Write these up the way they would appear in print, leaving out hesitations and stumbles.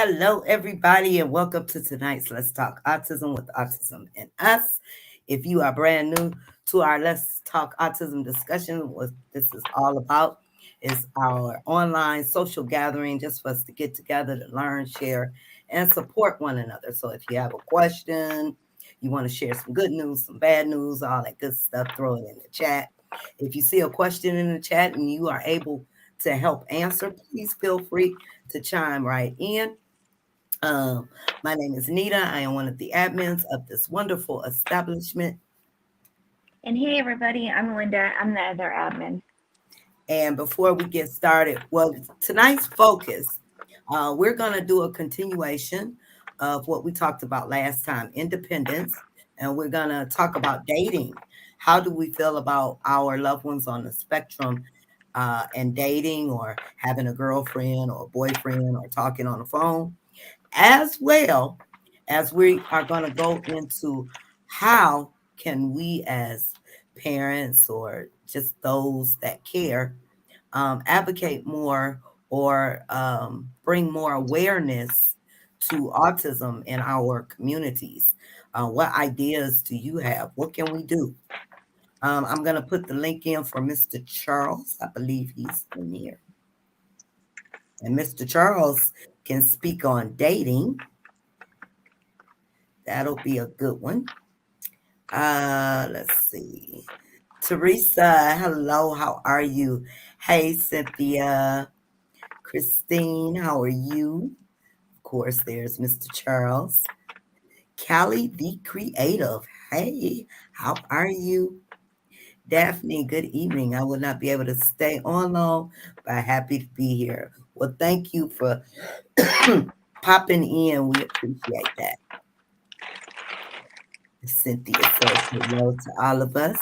Hello, everybody, and welcome to tonight's Let's Talk Autism with Autism and Us. If you are brand new to our Let's Talk Autism discussion, what this is all about is our online social gathering just for us to get together to learn, share, and support one another. So if you have a question, you want to share some good news, some bad news, all that good stuff, throw it in the chat. If you see a question in the chat and you are able to help answer, please feel free to chime right in. Um, my name is Nita. I am one of the admins of this wonderful establishment. And hey, everybody, I'm Linda. I'm the other admin. And before we get started, well, tonight's focus, we're going to do a continuation of what we talked about last time, independence. And we're going to talk about dating. How do we feel about our loved ones on the spectrum and dating or having a girlfriend or a boyfriend or talking on the phone? As well as we are going to go into how can we as parents or just those that care advocate more or bring more awareness to autism in our communities. What ideas do you have? What can we do? I'm going to put the link in for Mr. Charles. I believe he's in here. And Mr. Charles can speak on dating. That'll be a good one. Let's see. Teresa, hello, how are you? Hey, Cynthia. Christine, how are you? Of course, there's Mr. Charles. Callie, the creative. Hey, how are you? Daphne, good evening. I will not be able to stay on long, but happy to be here. Well, thank you for popping in. We appreciate that. Cynthia says hello to all of us.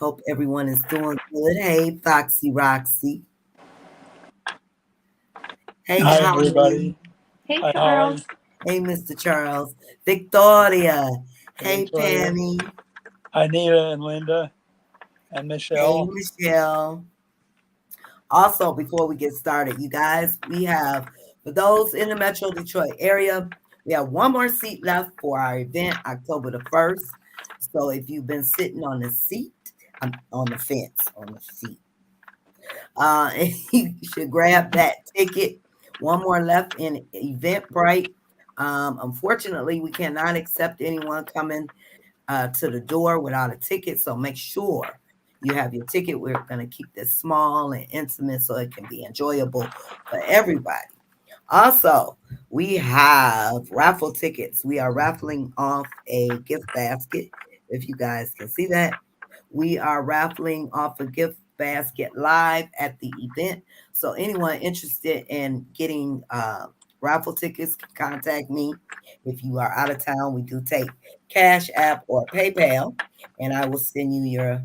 Hope everyone is doing good. Hey, Foxy Roxy. Hey, Hi, Holly. everybody. Hey, Hi, Charles. Hey, Mr. Charles. Victoria. Hey, Victoria. Pammy. Hi, Nita and Linda and Hey, Michelle. Michelle. Also, before we get started, you guys, we have, for those in the Metro Detroit area, we have one more seat left for our event, October the 1st. So if you've been sitting on the seat, on the fence, on the seat, you should grab that ticket. One more left in Eventbrite. Unfortunately, we cannot accept anyone coming to the door without a ticket. So make sure you have your ticket. We're going to keep this small and intimate so it can be enjoyable for everybody. Also, we have raffle tickets. We are raffling off a gift basket. If you guys can see that, we are raffling off a gift basket live at the event. So anyone interested in getting raffle tickets can contact me. If you are out of town, we do take Cash App or PayPal, and I will send you your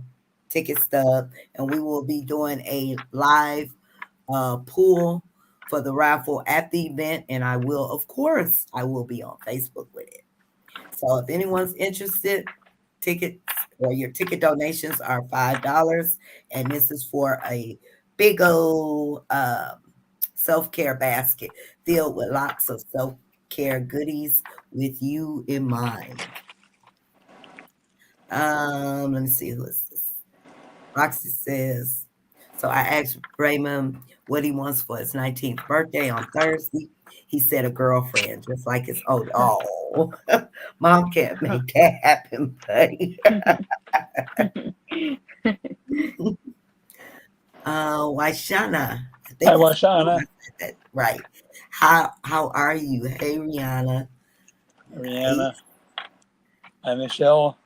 ticket stub. And we will be doing a live pool for the raffle at the event. And I will, of course, I will be on Facebook with it. So if anyone's interested, tickets or your ticket donations are $5, and this is for a big old self-care basket filled with lots of self-care goodies with you in mind. Let me see, who is this? Roxy says, so I asked Raymond what he wants for his 19th birthday on Thursday. He said a girlfriend, just like his old. Oh, mom can't make that happen, buddy. Waishana. I think Hi, Washana. that right. How are you? Hey, Rihanna. Hey, Rihanna. Hi, Michelle.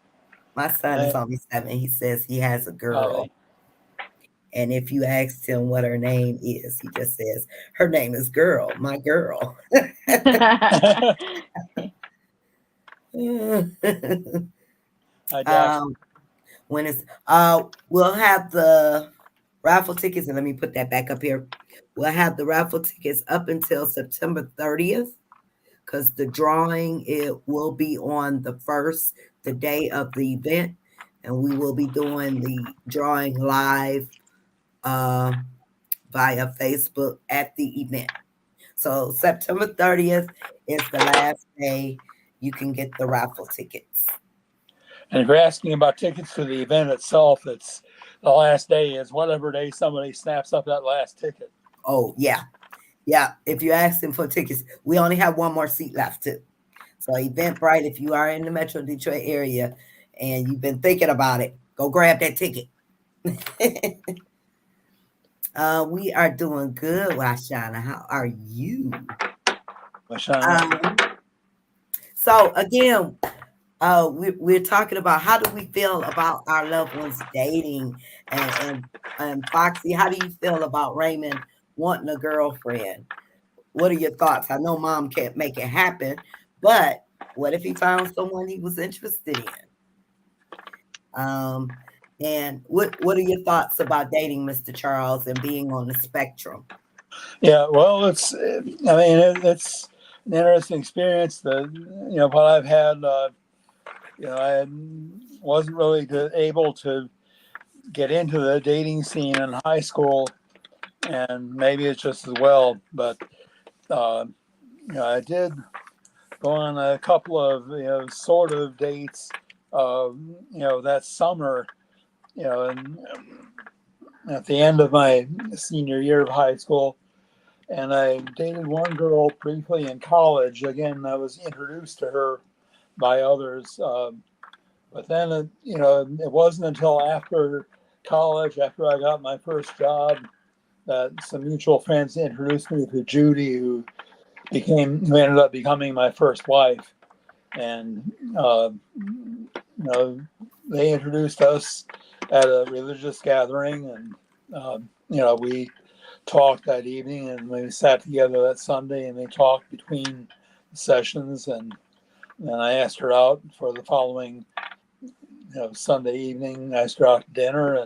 my son is only 7. He says he has a girl. Hi. And if you asked him what her name is, he just says, her name is Girl, my girl. Hi, Dax. When it's we'll have the raffle tickets, and let me put that back up here. We'll have the raffle tickets up until September 30th, because the drawing it will be on the 1st, the day of the event, and we will be doing the drawing live via Facebook at the event. So September 30th is the last day you can get the raffle tickets. And if you're asking about tickets to the event itself, it's the last day is whatever day somebody snaps up that last ticket. Oh, yeah. Yeah. If you're asking for tickets, we only have one more seat left too. So Eventbrite, if you are in the Metro Detroit area and you've been thinking about it, go grab that ticket. We are doing good, Washana. How are you? So again, we're talking about how do we feel about our loved ones dating, and Foxy, how do you feel about Raymond wanting a girlfriend? What are your thoughts? I know Mom can't make it happen, but what if he found someone he was interested in? And what are your thoughts about dating, Mr. Charles, and being on the spectrum? Yeah, well, it's it's an interesting experience. What I've had, I wasn't really able to get into the dating scene in high school, and maybe it's just as well. But I did go on a couple of sort of dates, that summer, and at the end of my senior year of high school. And I dated one girl briefly in college. Again, I was introduced to her by others. But then, it wasn't until after college, after I got my first job, that some mutual friends introduced me to Judy, who ended up becoming my first wife. And, they introduced us at a religious gathering, and, we talked that evening, and we sat together that Sunday, and they talked between sessions, and then I asked her out for the following Sunday evening. I asked her out to dinner,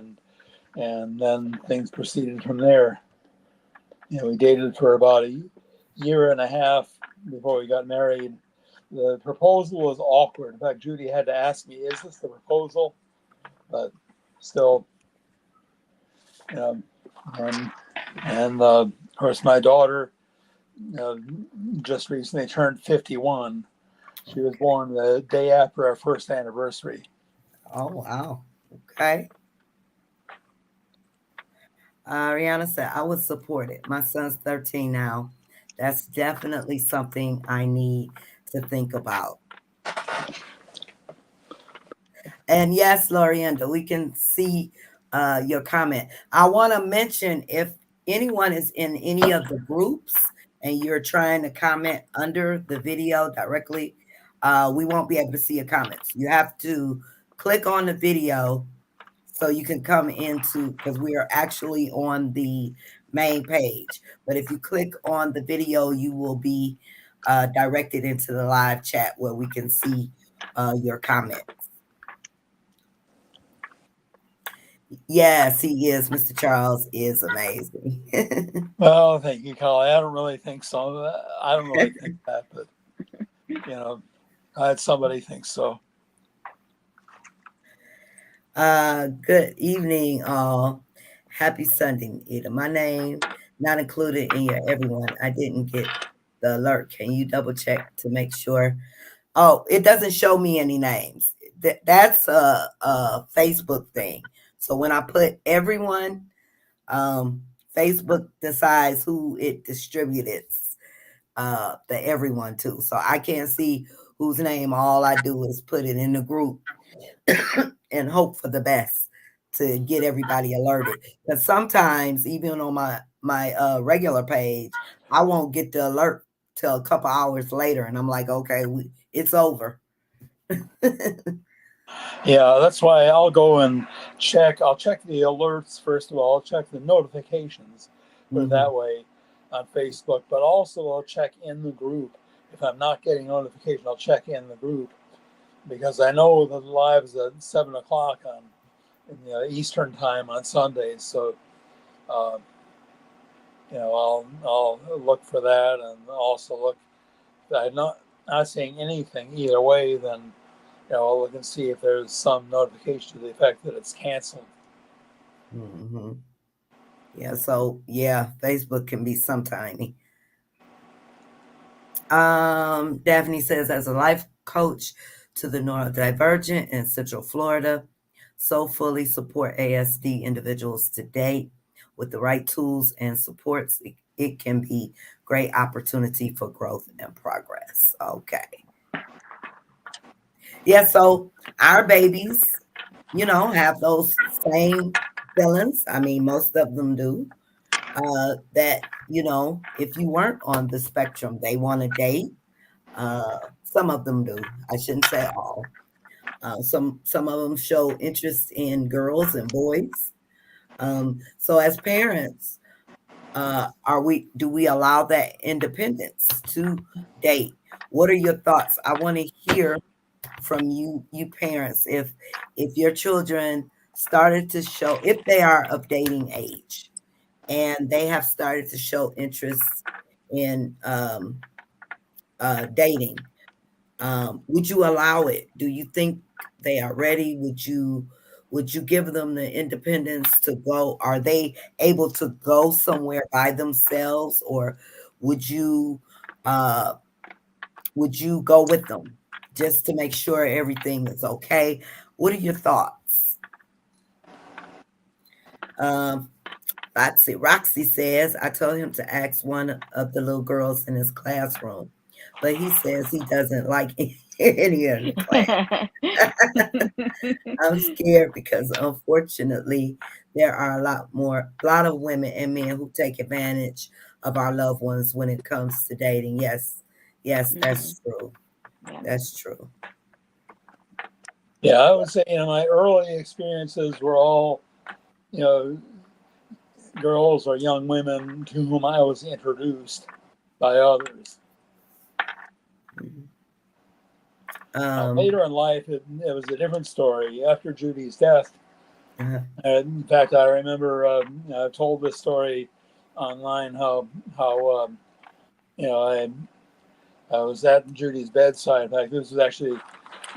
and then things proceeded from there. We dated for about a year and a half before we got married. The proposal was awkward. In fact, Judy had to ask me, "Is this the proposal?" But still, and of course, my daughter just recently turned 51. She was born the day after our first anniversary. Oh, wow. Okay. Rihanna said, I would support it. My son's 13 now. That's definitely something I need to think about. And yes, Lorienda, we can see your comment. I want to mention, if anyone is in any of the groups and you're trying to comment under the video directly, we won't be able to see your comments. You have to click on the video so you can come into, because we are actually on the main page. But if you click on the video, you will be directed into the live chat where we can see your comments. Yes, he is. Mr. Charles is amazing. Well, thank you, Collie. I don't really think so. I don't really think that, but I had somebody think so. Good evening, all. Happy Sunday, Ida. My name not included in your everyone. I didn't get the alert. Can you double check to make sure? Oh, it doesn't show me any names. That's a Facebook thing. So when I put everyone, Facebook decides who it distributes the everyone to. So I can't see whose name. All I do is put it in the group and hope for the best to get everybody alerted. Because sometimes, even on my regular page, I won't get the alert till a couple hours later, and I'm like, okay, it's over. Yeah, that's why I'll go and check. I'll check the alerts first of all. I'll check the notifications, put it that way, on Facebook. But also, I'll check in the group. If I'm not getting notification, I'll check in the group, because I know the live is at 7:00 in the Eastern time on Sundays. So, I'll look for that, and also look. If I'm not seeing anything either way, then I'll look and see if there's some notification to the effect that it's canceled. Yeah, so yeah, Facebook can be some tiny. Daphne says, as a life coach to the neurodivergent in Central Florida, so fully support ASD individuals to date with the right tools and supports. It can be great opportunity for growth and progress. Okay. Yeah, so our babies, have those same feelings. I mean, most of them do. That, if you weren't on the spectrum, they want to date. Some of them do. I shouldn't say all. Some of them show interest in girls and boys. So as parents, do we allow that independence to date? What are your thoughts? I want to hear from you parents, if your children started to show, if they are of dating age and they have started to show interest in dating. Would you allow it? Do you think they are ready? Would you give them the independence to go? Are they able to go somewhere by themselves, or would you uh, would you go with them just to make sure everything is okay? What are your thoughts? Um, Roxy says, I told him to ask one of the little girls in his classroom, but he says he doesn't like any of the class. I'm scared because unfortunately there are a lot of women and men who take advantage of our loved ones when it comes to dating. Yes, yes, that's true. Yeah. That's true. Yeah, I would say, my early experiences were all, you know, girls or young women to whom I was introduced by others. Mhm. Um, Later in life, it was a different story. After Judy's death, uh, in fact, I remember I told this story online how I was at Judy's bedside. In fact, this was actually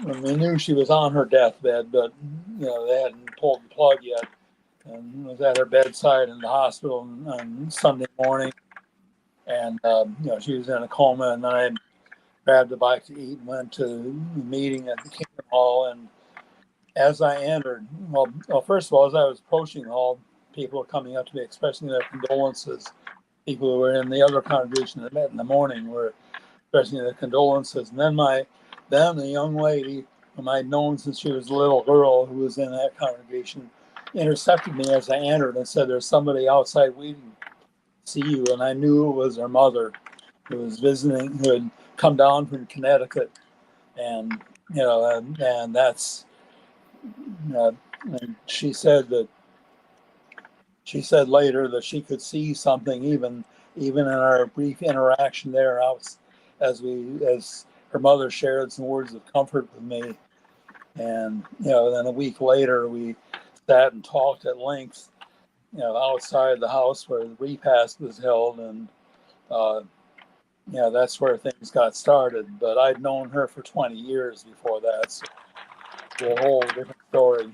when we knew she was on her deathbed, but they hadn't pulled the plug yet. And was at her bedside in the hospital on Sunday morning, and she was in a coma. And then I grabbed a bite to eat and went to the meeting at the Kingdom Hall. And as I entered, well, first of all, as I was approaching the hall, people were coming up to me expressing their condolences. People who were in the other congregation that met in the morning were expressing their condolences. And then the young lady whom I'd known since she was a little girl who was in that congregation intercepted me as I entered and said, "There's somebody outside waiting to see you." And I knew it was her mother who was visiting, who had come down from Connecticut. And, and that's, and she said later that she could see something even in our brief interaction there out as her mother shared some words of comfort with me. And then a week later we sat and talked at length outside the house where the repast was held. And uh, that's where things got started. But I'd known her for 20 years before that, so it's a whole different story.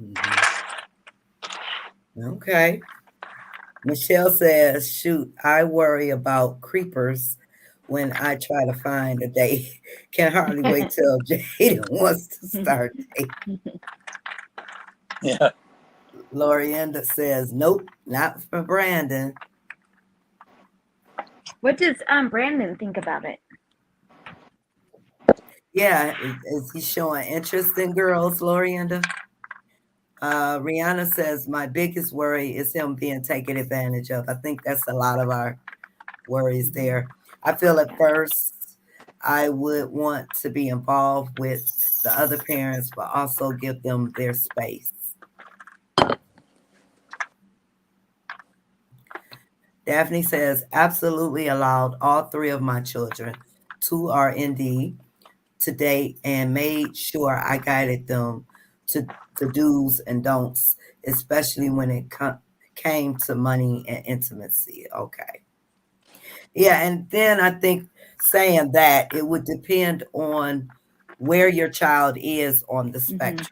mhm. Okay. Michelle says, shoot, I worry about creepers when I try to find a date. Can hardly wait till Jaden wants to start dating. Yeah. Lorienda says, nope, not for Brandon. What does Brandon think about it? Yeah, is he showing interest in girls, Lorienda? Rihanna says, my biggest worry is him being taken advantage of. I think that's a lot of our worries there. I feel at first I would want to be involved with the other parents, but also give them their space. Daphne says, absolutely allowed all three of my children, two are ND, to date and made sure I guided them to the do's and don'ts, especially when it came to money and intimacy. Okay. Yeah, and then I think saying that it would depend on where your child is on the spectrum.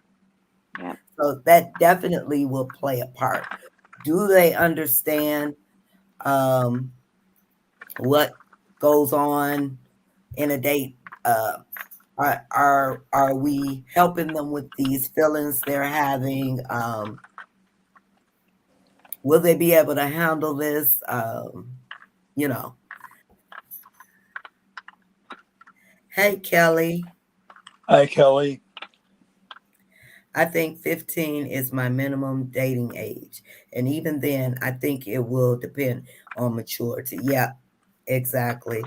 Yep. So that definitely will play a part. Do they understand um, what goes on in a date, are we helping them with these feelings they're having? Will they be able to handle this? You know. Hey, Kelly. Hi, Kelly. I think 15 is my minimum dating age. And even then, I think it will depend on maturity. Yeah, exactly.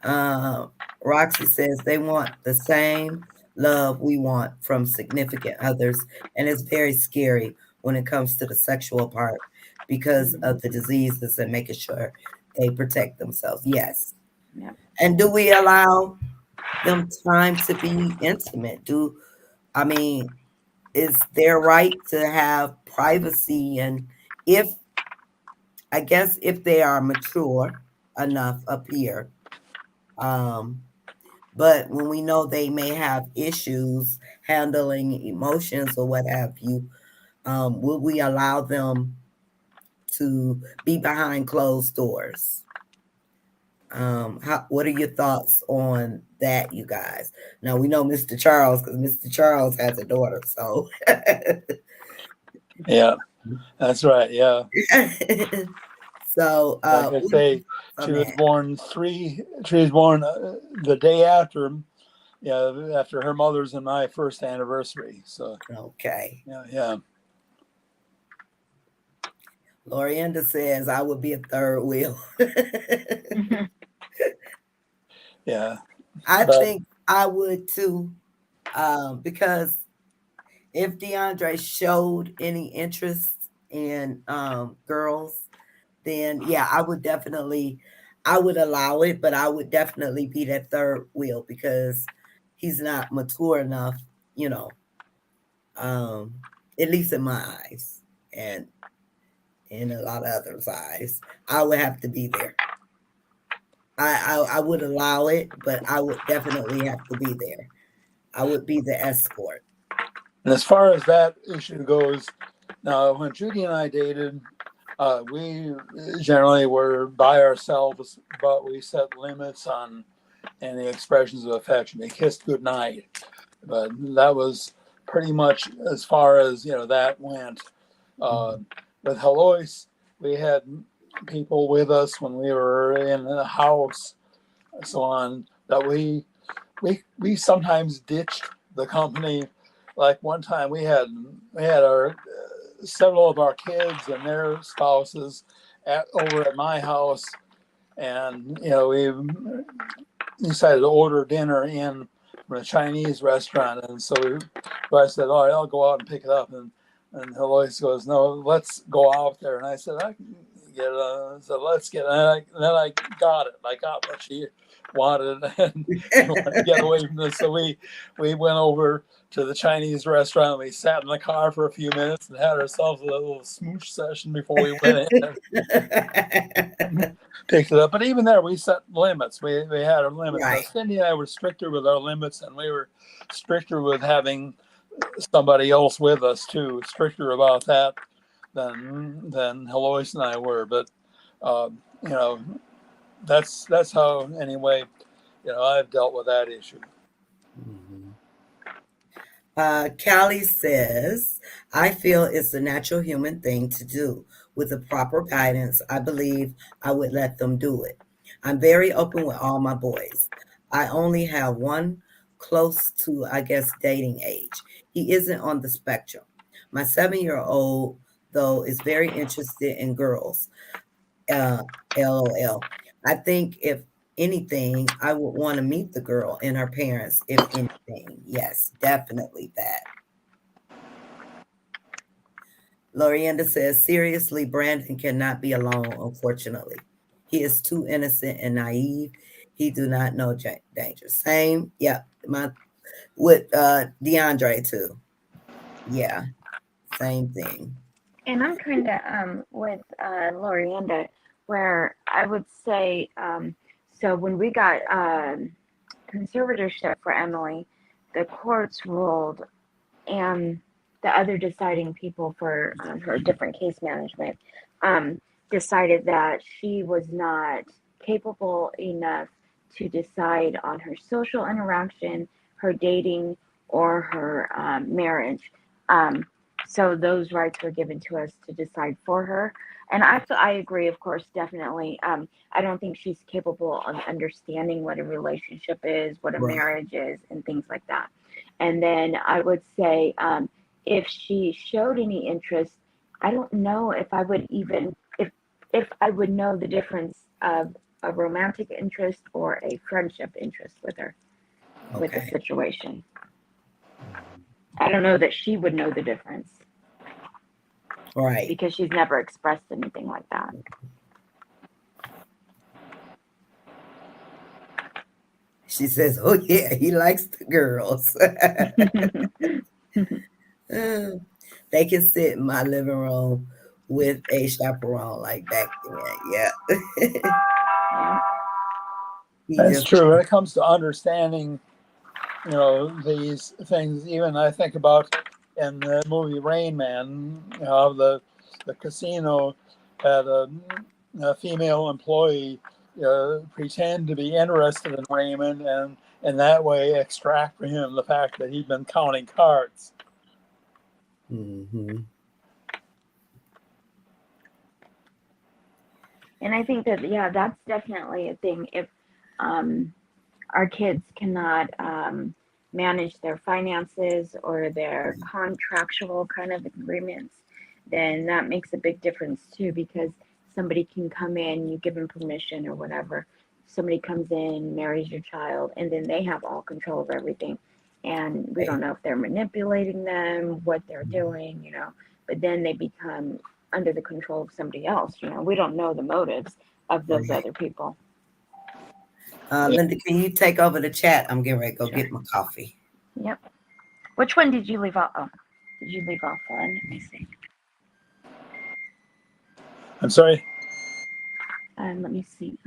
Uh, Roxy says they want the same love we want from significant others. And it's very scary when it comes to the sexual part because of the diseases and making sure they protect themselves. Yes. Yep. And do we allow them time to be intimate? I mean, is their right to have privacy? And if, I guess, if they are mature enough up here, um, but when we know they may have issues handling emotions or what have you, will we allow them to be behind closed doors? What are your thoughts on that, you guys? Now we know Mr. Charles because Mr. Charles has a daughter, so Yeah, that's right. Yeah. so Like I what are your say, thoughts on that? she was born the day after, yeah, after her mother's and my first anniversary. So, Okay. yeah. Lorienda says I would be a third wheel. Yeah. I But think I would too, because if DeAndre showed any interest in girls, then yeah, I would allow it, but I would definitely be that third wheel because he's not mature enough, you know, um, at least in my eyes and in a lot of others' eyes. I would have to be there. I would allow it, but I would definitely have to be there. I would be the escort. and as far as that issue goes, now when Judy and I dated, we generally were by ourselves, but we set limits on any expressions of affection. We kissed goodnight, but that was pretty much as far as that went. Uh, Mhm. with Helois, we had people with us when we were in the house, so on. That we sometimes ditched the company. Like one time, we had our several of our kids and their spouses over at my house, and we decided to order dinner in from a Chinese restaurant, and so I said, "All right, I'll go out and pick it up." And Heloise goes, "No, let's go out there." And I said, "I can get it." So let's get it. And then I got it. I got what she wanted, and she wanted to get away from this. So we went over to the Chinese restaurant. We sat in the car for a few minutes and had ourselves a little smooch session before we went in. Picked it up. But even there, we set limits. We had our limits. Now, Right. Cindy and I were stricter with our limits, and we were stricter with having somebody else with us too. Stricter about that than Heloise and I were. But uh, you know, that's how anyway. I've dealt with that issue. Mhm. Callie says, I feel it's a natural human thing to do. With the proper guidance, I believe I would let them do it. I'm very open with all my boys. I only have one close to, I guess, dating age. He isn't on the spectrum. My 7-year-old, though, is very interested in girls. LOL. I think if anything, I would want to meet the girl and her parents, if anything. Yes, definitely that. Lorienda says, seriously, Brandon cannot be alone, unfortunately. He is too innocent and naive. He do not know danger. Same, yeah, my with DeAndre too. Yeah, same thing. And I'm kind of with Lorienda, where I would say, so when we got conservatorship for Emily, the courts ruled, and the other deciding people for her different case management, um, decided that she was not capable enough to decide on her social interaction, her dating, or her marriage. Um, so those rights were given to us to decide for her. And I agree, of course, definitely. I don't think she's capable of understanding what a relationship is, what a Right. marriage is, and things like that. And then I would say, if she showed any interest, I don't know if I would even if I would know the difference of a romantic interest or a friendship interest with her with the Okay. situation. I don't know that she would know the difference Right. because she's never expressed anything like that. She says, "Oh yeah, he likes the girls." They can sit in my living room with a chaperone like back then. Yeah. Yeah. He That's just true. When it comes to understanding, these things, even I think about in the movie Rain Man, the casino had a female employee pretend to be interested in Raymond, and that way extract from him the fact that he'd been counting cards. hmm And I think that, yeah, that's definitely a thing. If um, our kids cannot manage their finances or their contractual kind of agreements, then that makes a big difference too, because somebody can come in, you give them permission or whatever. Somebody comes in, marries your child, and then they have all control of everything. And we don't Right. know if they're manipulating them, what they're doing, but then they become under the control of somebody else. We don't know the motives of those Right. other people. Linda, can you take over the chat? I'm getting ready to go Sure. get my coffee. Yep. Which one did you leave off? Oh, did you leave off one? Let me see. I'm sorry. Let me see.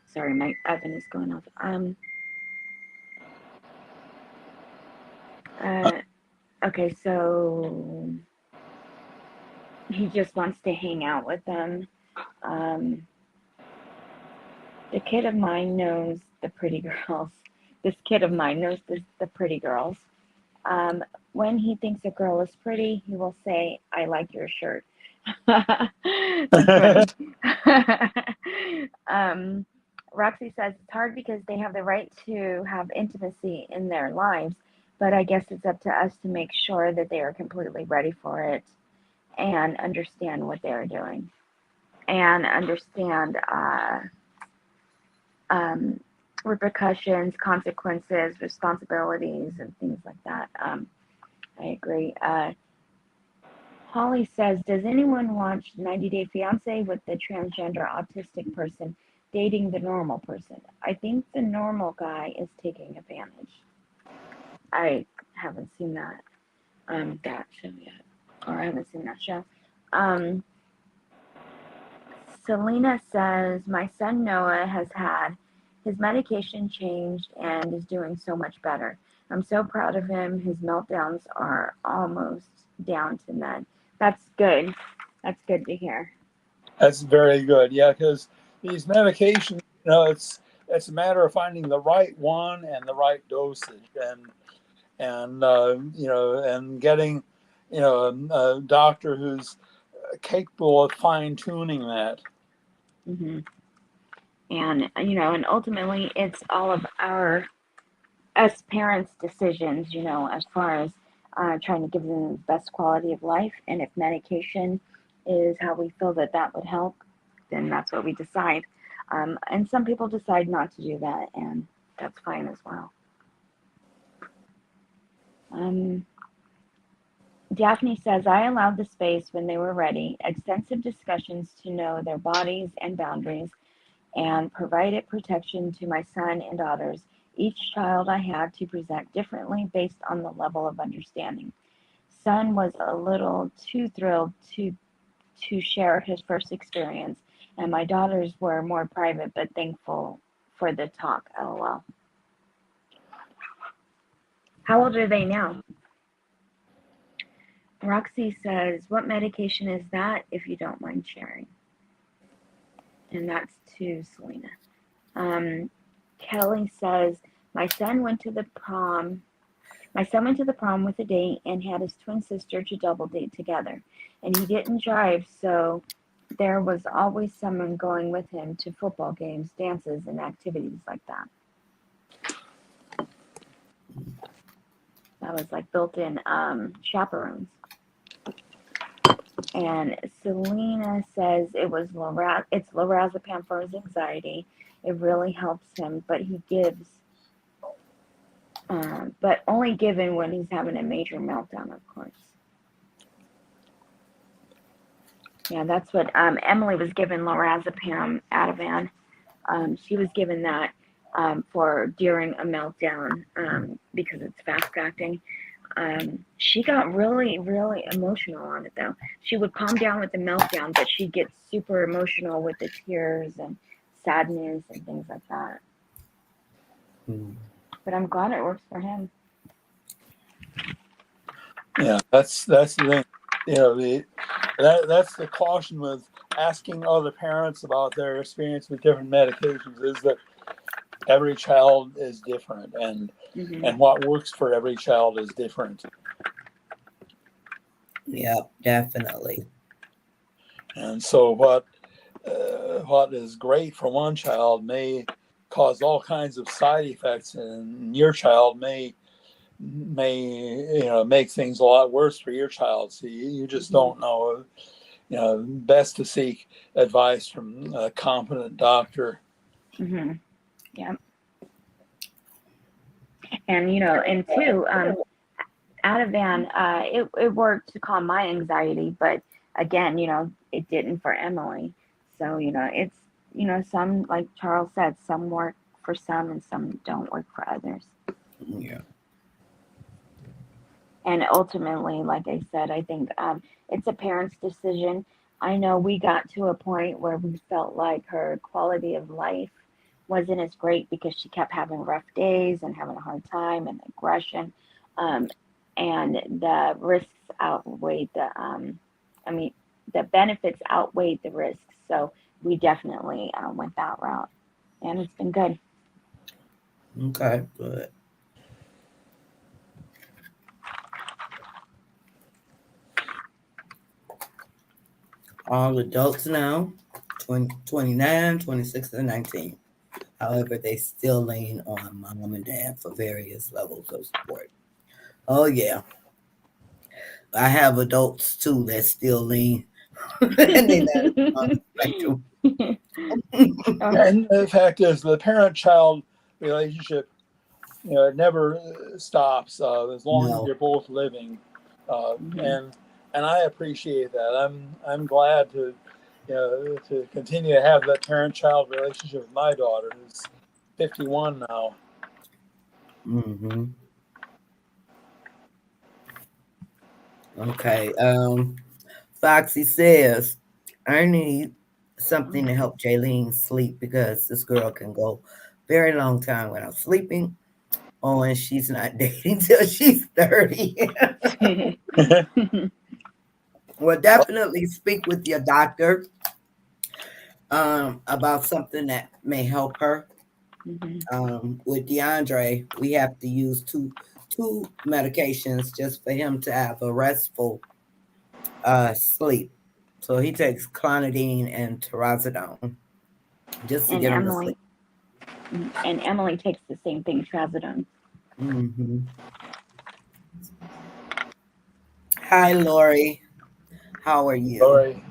Sorry, my oven is going off. Uh, okay, so he just wants to hang out with them. Um, the kid of mine knows the pretty girls. This kid of mine knows the pretty girls. Um, when he thinks a girl is pretty, he will say, "I like your shirt." That's funny. um, Roxy says it's hard because they have the right to have intimacy in their lives, but I guess it's up to us to make sure that they are completely ready for it and understand what they're doing and understand um, repercussions, consequences, responsibilities, and things like that. I agree. Holly says, does anyone watch 90 Day Fiance with the transgender autistic person dating the normal person? I think the normal guy is taking advantage. I haven't seen that show yet, or I haven't seen that show. Um, Selena says, my son Noah has had his medication changed and is doing so much better. I'm so proud of him. His meltdowns are almost down to none. That's good. That's good to hear. That's very good. Yeah, because these medications, it's a matter of finding the right one and the right dosage, and getting a doctor who's capable of fine tuning that. hmm and ultimately, it's all of us parents' decisions. As far as trying to give them the best quality of life, and if medication is how we feel that would help, then that's what we decide. And some people decide not to do that, and that's fine as well. Um, Daphne says, I allowed the space when they were ready, extensive discussions to know their bodies and boundaries, and provided protection to my son and daughters. Each child I had to present differently based on the level of understanding. Son was a little too thrilled to share his first experience, and my daughters were more private but thankful for the talk. LOL. How old are they now? Roxy says, what medication is that if you don't mind sharing? And that's to Selena. Kelly says, my son went to the prom with a date and had his twin sister to double date together. And he didn't drive, so there was always someone going with him to football games, dances, and activities like that. That was like built-in chaperones. And Selena says it's lorazepam for his anxiety. It really helps him, but he gives, but only given when he's having a major meltdown, of course. Yeah, that's what Emily was given lorazepam, Ativan. She was given that for during a meltdown because it's fast acting. She got really, really emotional on it though. She would calm down with the meltdown, but she'd get super emotional with the tears and sadness and things like that. But I'm glad it works for him. Yeah, that's the thing. You know, that's the caution with asking other parents about their experience with different medications is that every child is different, and what works for every child is different. Yeah, definitely. And so what is great for one child may cause all kinds of side effects, and your child may make things a lot worse for your child. So you just don't know. Best to seek advice from a competent doctor. Yeah. And and two, Ativan, it worked to calm my anxiety, but again, it didn't for Emily. So it's some, like Charles said, some work for some and some don't work for others. Yeah. And ultimately, like I said, I think it's a parent's decision. I know we got to a point where we felt like her quality of life wasn't as great because she kept having rough days and having a hard time and aggression. And the risks outweighed the benefits outweighed the risks. So we definitely went that route. And it's been good. Okay, good. All adults now, 20, 29, 26, and 19. However, they still lean on mom and dad for various levels of support. Oh, yeah. I have adults too that still lean. And they not on the spectrum. And the fact is, the parent-child relationship, it never stops as long as No. you're both living, and I appreciate that. I'm glad to to continue to have that parent-child relationship with my daughter, who's 51 now. Okay. Foxy says, I need something to help Jaylene sleep because this girl can go very long time without sleeping. Oh, and she's not dating till she's 30. Well, definitely speak with your doctor about something that may help her. With DeAndre, we have to use two medications just for him to have a restful sleep. So he takes clonidine and trazodone just to and get him to sleep. Emily takes the same thing, trazodone. Hi, Lori. How are you? Lori.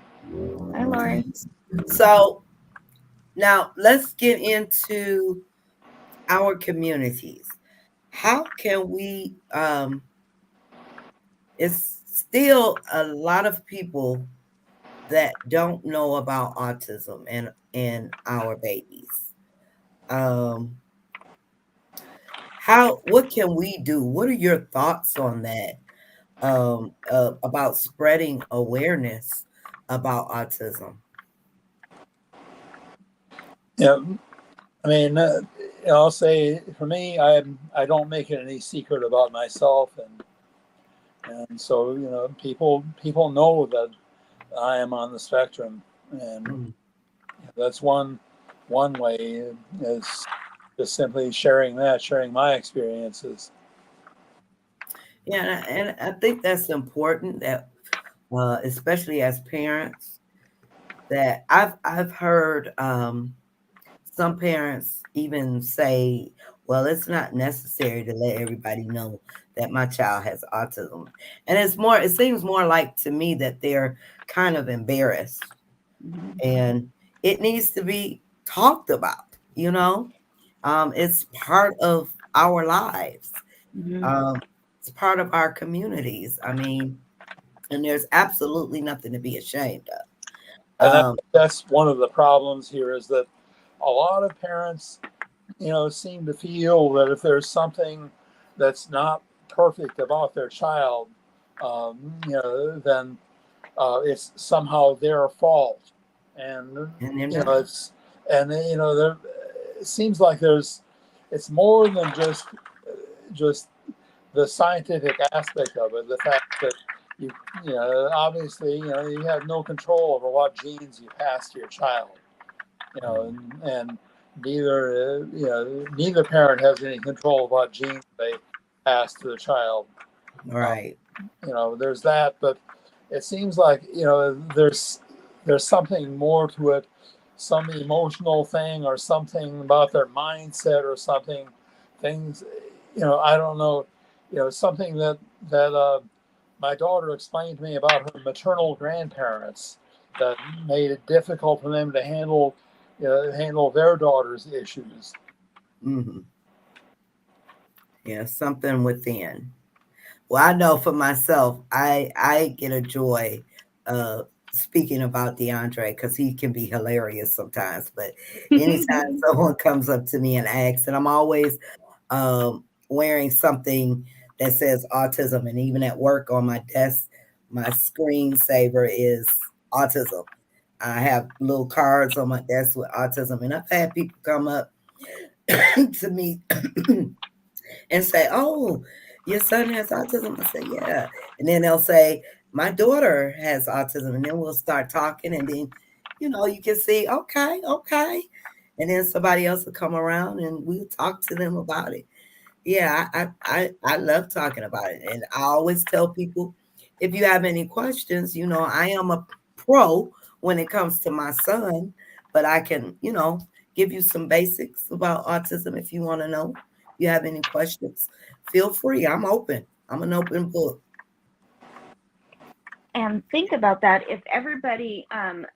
Hi, Lori. So now let's get into our communities. How can we? It's still a lot of people that don't know about autism and our babies. What can we do? What are your thoughts on that? About spreading awareness about autism. Yeah, I mean, I'll say for me, I don't make it any secret about myself, and so people know that I am on the spectrum, and That's one way is just simply sharing my experiences. Yeah, and I think that's important that, especially as parents, that I've heard some parents even say, "Well, it's not necessary to let everybody know that my child has autism," and it's more. It seems more like to me that they're kind of embarrassed, Mhm. and it needs to be talked about. It's part of our lives. Mhm. Um, it's part of our communities. I mean, and there's absolutely nothing to be ashamed of. And that's one of the problems here is that a lot of parents, seem to feel that if there's something that's not perfect about their child, then it's somehow their fault. And, And they're not. there, it seems like it's more than just the scientific aspect of it, the fact that you, obviously, you have no control over what genes you pass to your child, and neither neither parent has any control of what genes they pass to the child. Uh, Right. there's that, but it seems like there's something more to it, some emotional thing or something about their mindset or something, things, I don't know, something that my daughter explained to me about her maternal grandparents that made it difficult for them to handle their daughter's issues. Hmm. Yeah, something within. Well, I know for myself, I get a joy speaking about DeAndre because he can be hilarious sometimes. But anytime someone comes up to me and asks, and I'm always wearing something that says autism, and even at work on my desk, my screensaver is autism. I have little cards on my desk with autism, and I've had people come up to me and say, "Oh, your son has autism." I say, "Yeah," and then they'll say, "My daughter has autism," and then we'll start talking, and then you can see, okay, okay, and then somebody else will come around and we'll talk to them about it. Yeah, I love talking about it, and I always tell people, if you have any questions, I am a pro when it comes to my son, but I can, give you some basics about autism if you want to know. If you have any questions, feel free. I'm open. I'm an open book. And think about that, if everybody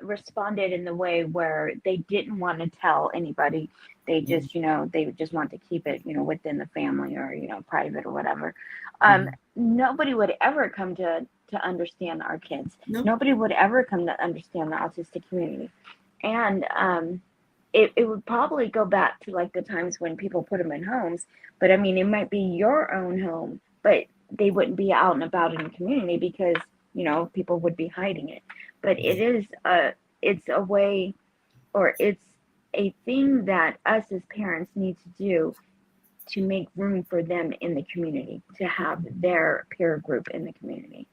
responded in the way where they didn't want to tell anybody, they Mhm, just, they would just want to keep it, within the family, or, private or whatever. mhm. Nobody would ever come to understand our kids. No, Nobody would ever come to understand the autistic community. And it would probably go back to like the times when people put them in homes. But I mean, it might be your own home, but they wouldn't be out and about in the community because people would be hiding it. But yeah, it's a way, or it's a thing that us as parents need to do to make room for them in the community, to have their peer group in the community,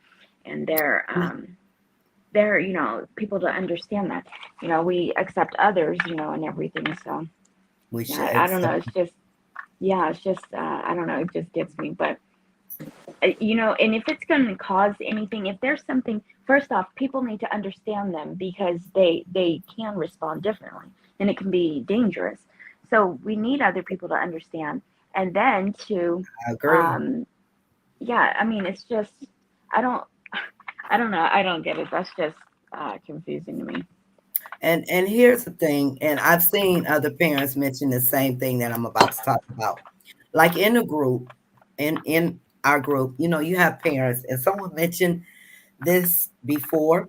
and yeah. their people to understand that we accept others, and everything. So We yeah, should I don't know, accept. it's just, yeah, it's just I don't know, it just gets me. But and if it's going to cause anything, if there's something, first off, people need to understand them because they can respond differently, and it can be dangerous. So we need other people to understand, and then to I agree. um yeah, I mean, it's just, I don't I don't know, I don't get it. That's just confusing to me. And here's the thing, and I've seen other parents mention the same thing that I'm about to talk about. Like in a group, in our group, you have parents, and someone mentioned this before,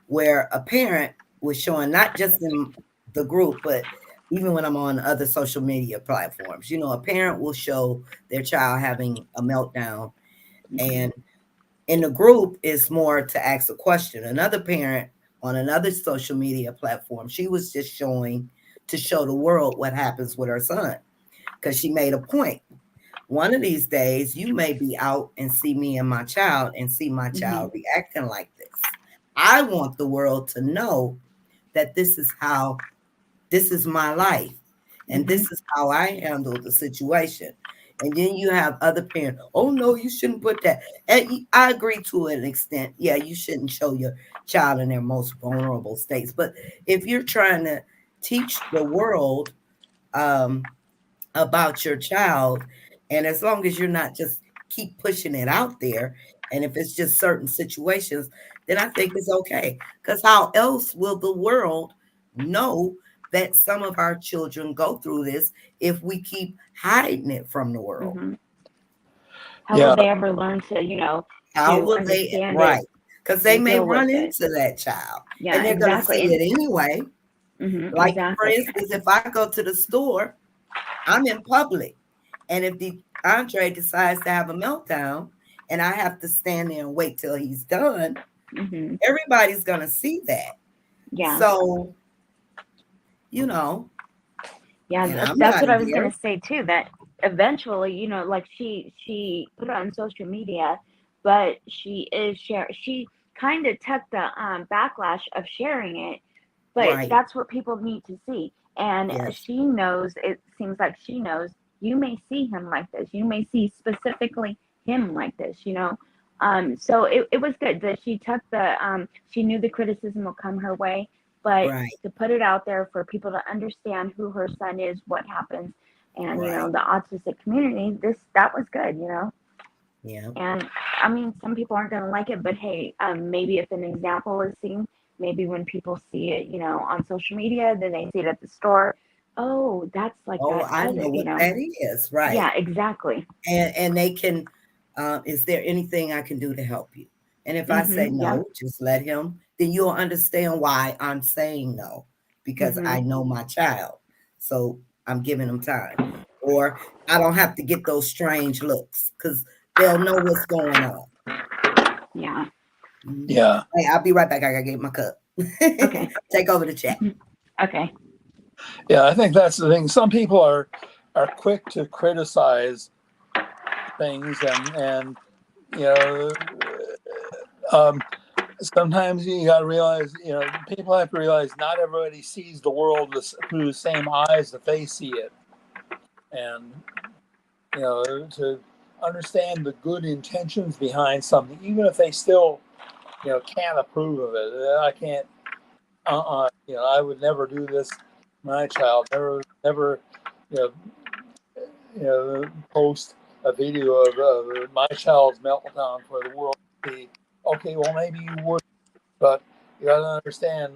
where a parent was showing, not just in the group, but even when I'm on other social media platforms, a parent will show their child having a meltdown, Hmm. and in the group is more to ask a question. Another parent on another social media platform, she was just showing to show the world what happens with her son, because she made a point. One of these days, you may be out and see me and my child and see my Hmm. child reacting like this. I want the world to know that this is how this is my life, and Mm-hmm. this is how I handle the situation. And then you have other parents, oh no, you shouldn't put that. And I agree to an extent. Yeah, you shouldn't show your child in their most vulnerable states. But if you're trying to teach the world um, about your child, and as long as you're not just keep pushing it out there, and if it's just certain situations, then I think it's okay. Because how else will the world know that some of our children go through this if we keep hiding it from the world? Mm-hmm. How will Yeah, they ever learn to, you know, How to will they, understand it right? Because they and may deal with run it? into that child Yeah, and they're going to see exactly. And it anyway. Like, for exactly. instance, if I go to the store, I'm in public. And if the Andre decides to have a meltdown and I have to stand there and wait till he's done, Mm-hmm. everybody's going to see that. Yeah. So, you know, Yeah, and I'm that's not what I was here. gonna say too. That eventually, you know, like she put it on social media, but she is share. She kind of took the backlash of sharing it, but Right. that's what people need to see. And Yes. she knows. It seems like she knows. You may see him like this. You may see specifically him like this. You know. So it was good that she took the. She knew the criticism will come her way, but Right. to put it out there for people to understand who her son is, what happens, and you Right. know the autistic community. That was good, you know. Yeah. And I mean, some people aren't going to like it, but hey, maybe if an example is seen, maybe when people see it, you know, on social media, then they see it at the store. Oh, that's like Oh, that I other, know you what know. that is. Right. Yeah, exactly. And they can, is there anything I can do to help you? And if I say Yeah. no, just let him, then you'll understand why I'm saying no, because Mhm. I know my child. So I'm giving them time. Or I don't have to get those strange looks because they'll know what's going on. Yeah. Mhm. yeah, Hey, I'll be right back. I gotta get my cup. Okay. Take over the chat. Okay. yeah. I think that's the thing. Some people are quick to criticize things, and you know, um, sometimes you got to realize, people have to realize not everybody sees the world through the same eyes that they see it, and to understand the good intentions behind something, even if they still can't approve of it. I can't. I would never do this. My child never, you know, post a video of my child's meltdown for the world to see. Okay, well maybe you would, but you got to understand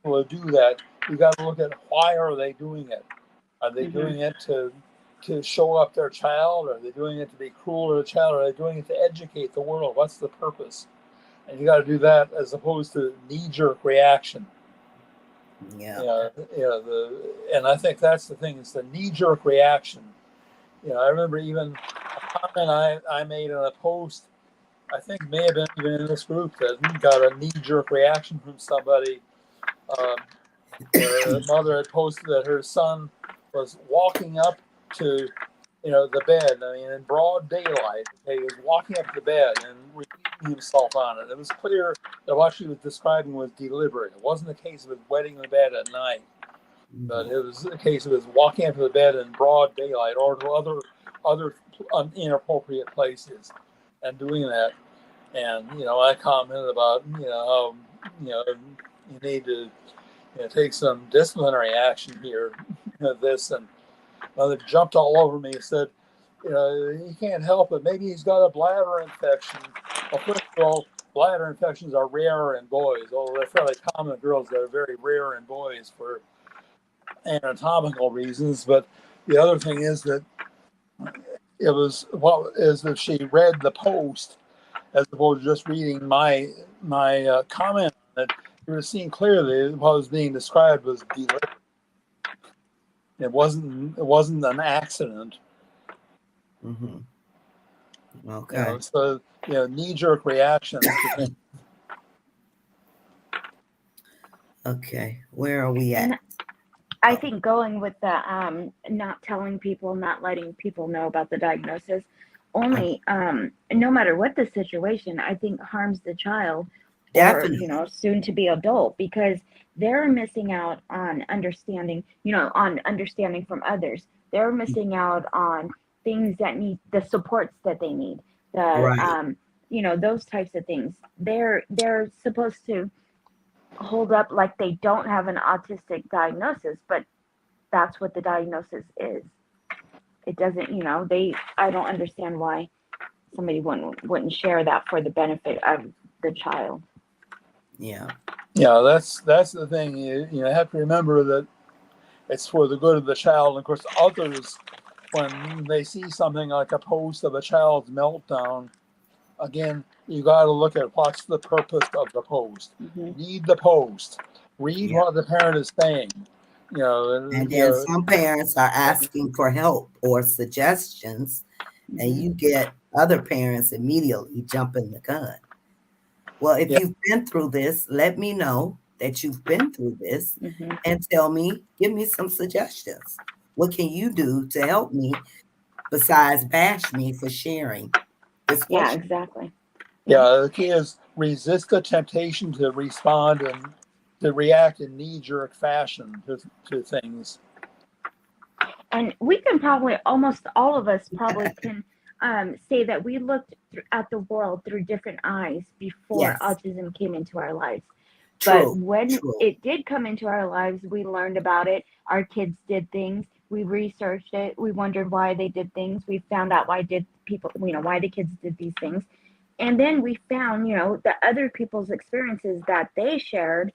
people who do that. You got to look at why are they doing it. Are they Mhm. doing it to show up their child? Are they doing it to be cruel to the child? Are they doing it to educate the world? What's the purpose? And you got to do that as opposed to knee-jerk reaction. Yeah. And I think that's the thing. It's the knee-jerk reaction. I remember even a comment I made on a post. I think may have been even in this group that got a knee-jerk reaction from somebody. Um, the mother had posted that her son was walking up to, the bed. I mean, in broad daylight, he was walking up to the bed and repeating himself on it. It was clear that what she was describing was deliberate. It wasn't a case of his wetting the bed at night, but Mhm. it was a case of his walking up to the bed in broad daylight or to other inappropriate places and doing that. And I commented about how you need to take some disciplinary action here. This and they jumped all over me and said, he can't help it. Maybe he's got a bladder infection. Well, first of all, bladder infections are rare in boys, although they're fairly common in girls. They're very rare in boys for anatomical reasons. But the other thing is that if she read the post as opposed to just reading my comment on it, you would have seen clearly what was being described was deliberate. It wasn't an accident. Mhm. Okay. So knee-jerk reactions to things. Okay. Where are we And at? I Oh, think going with the not telling people, not letting people know about the diagnosis, okay. only no matter what the situation, I think harms the child or Definitely. soon to be adult, because they're missing out on understanding, on understanding from others. They're missing out on things that need the supports that they need, the Right. those types of things. They're supposed to hold up like they don't have an autistic diagnosis, but that's what the diagnosis is. It doesn't, they I don't understand why somebody wouldn't share that for the benefit of the child. Yeah. Yeah, that's the thing. You have to remember that it's for the good of the child. And of course, others, when they see something like a post of a child's meltdown, again, you got to look at what's the purpose of the post. Hmm. Read the post. Read Yeah. what the parent is saying. You know, And and, you then know, some parents are and, asking for help or suggestions, and Hmm. you get other parents immediately jumping the gun. Well, if yeah, you've been through this, let me know that you've been through this Hmm. and tell me, give me some suggestions. What can you do to help me besides bash me for sharing this Yeah, frustrating? exactly. Yep. yeah. The key is resist the temptation to respond and to react in knee-jerk fashion to things. And we can probably, almost all of us probably can say that we looked at the world through different eyes before Yes, autism came into our lives. But true, when true. it did come into our lives, we learned about it. Our kids did things. We researched it. We wondered why they did things. We found out why the kids did these things. And then we found, that other people's experiences that they shared